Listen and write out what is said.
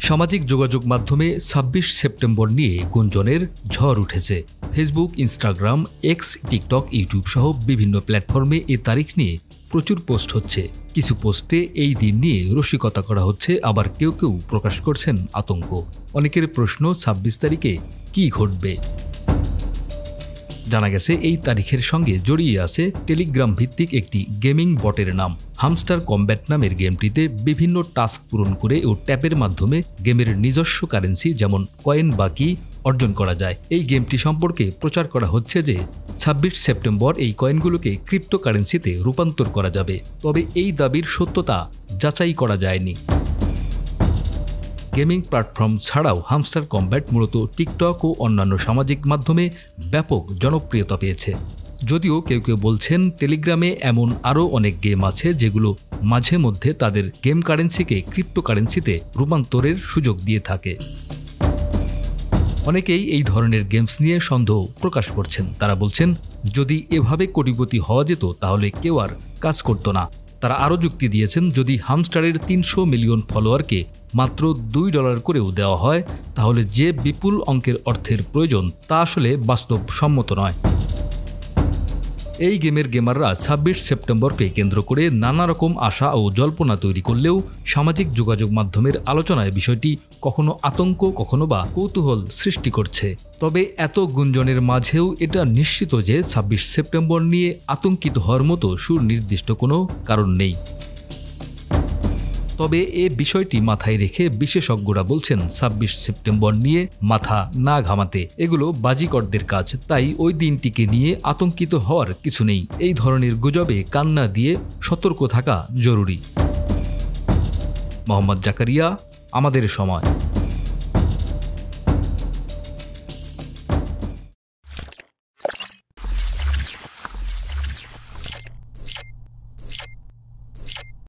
সামাজিক যোগাযোগ মাধ্যমে ২৬ সেপ্টেম্বর নিয়ে গুঞ্জনের ঝড় উঠেছে। Facebook, Instagram, x, TikTok, YouTube সহ বিভিন্ন প্ল্যাটফর্মে এ তারিখ নিয়ে প্রচুর পোস্ট হচ্ছে। কিছু পোস্টে এই দিন নিয়ে রসিকতা করা হচ্ছে, আবার কেউ কেউ প্রকাশ করছেন আতঙ্ক। অনেকের প্রশ্ন, ২৬ তারিখে কি ঘটবে? জানা গেছে এই তারিখের সঙ্গে জড়িয়ে আছে টেলিগ্রাম ভিত্তিক একটি গেমিং বটের নাম। হামস্টার কমব্যাট নামের গেমটিতে বিভিন্ন টাস্ক পূরণ করে ও ট্যাপের মাধ্যমে গেমের নিজস্ব কারেন্সি যেমন কয়েন বা কি অর্জন করা যায়। এই গেমটি সম্পর্কে প্রচার করা হচ্ছে যে ২৬ সেপ্টেম্বর এই কয়েনগুলোকে ক্রিপ্টোকারেন্সিতে রূপান্তর করা যাবে, তবে এই দাবির সত্যতা যাচাই করা যায়নি। গেমিং প্ল্যাটফর্ম ছাড়াও হামস্টার কমব্যাট মূলত টিকটক ও অন্যান্য সামাজিক মাধ্যমে ব্যাপক জনপ্রিয়তা পেয়েছে। যদিও কেউ কেউ বলছেন টেলিগ্রামে এমন আরও অনেক গেম আছে যেগুলো মাঝে মধ্যে তাদের গেম কারেন্সিকে ক্রিপ্টোকারেন্সিতে রূপান্তরের সুযোগ দিয়ে থাকে। অনেকেই এই ধরনের গেমস নিয়ে সন্দেহ প্রকাশ করছেন। তারা বলছেন, যদি এভাবে কোটিপতি হওয়া যেত তাহলে কেউ আর কাজ করত না। তারা আরও যুক্তি দিয়েছেন, যদি হামস্টারের ৩০০ মিলিয়ন ফলোয়ারকে মাত্র $2 করেও দেওয়া হয় তাহলে যে বিপুল অঙ্কের অর্থের প্রয়োজন তা আসলে বাস্তবসম্মত নয়। এই গেমের গেমাররা ২৬ সেপ্টেম্বরকে কেন্দ্র করে নানা রকম আশা ও জল্পনা তৈরি করলেও সামাজিক যোগাযোগ মাধ্যমের আলোচনায় বিষয়টি কখনো আতঙ্ক, কখনো বা কৌতূহল সৃষ্টি করছে। তবে এত গুঞ্জনের মাঝেও এটা নিশ্চিত যে ২৬ সেপ্টেম্বর নিয়ে আতঙ্কিত হওয়ার মতো সুনির্দিষ্ট কোনো কারণ নেই। তবে এ বিষয়টি মাথায় রেখে বিশেষজ্ঞরা বলছেন, ২৬ সেপ্টেম্বর নিয়ে মাথা না ঘামাতে, এগুলো বাজিকরদের কাজ। তাই ওই দিনটিকে নিয়ে আতঙ্কিত হওয়ার কিছু নেই। এই ধরনের গুজবে কান না দিয়ে সতর্ক থাকা জরুরি। মোহাম্মদ জাকারিয়া, আমাদের সময়।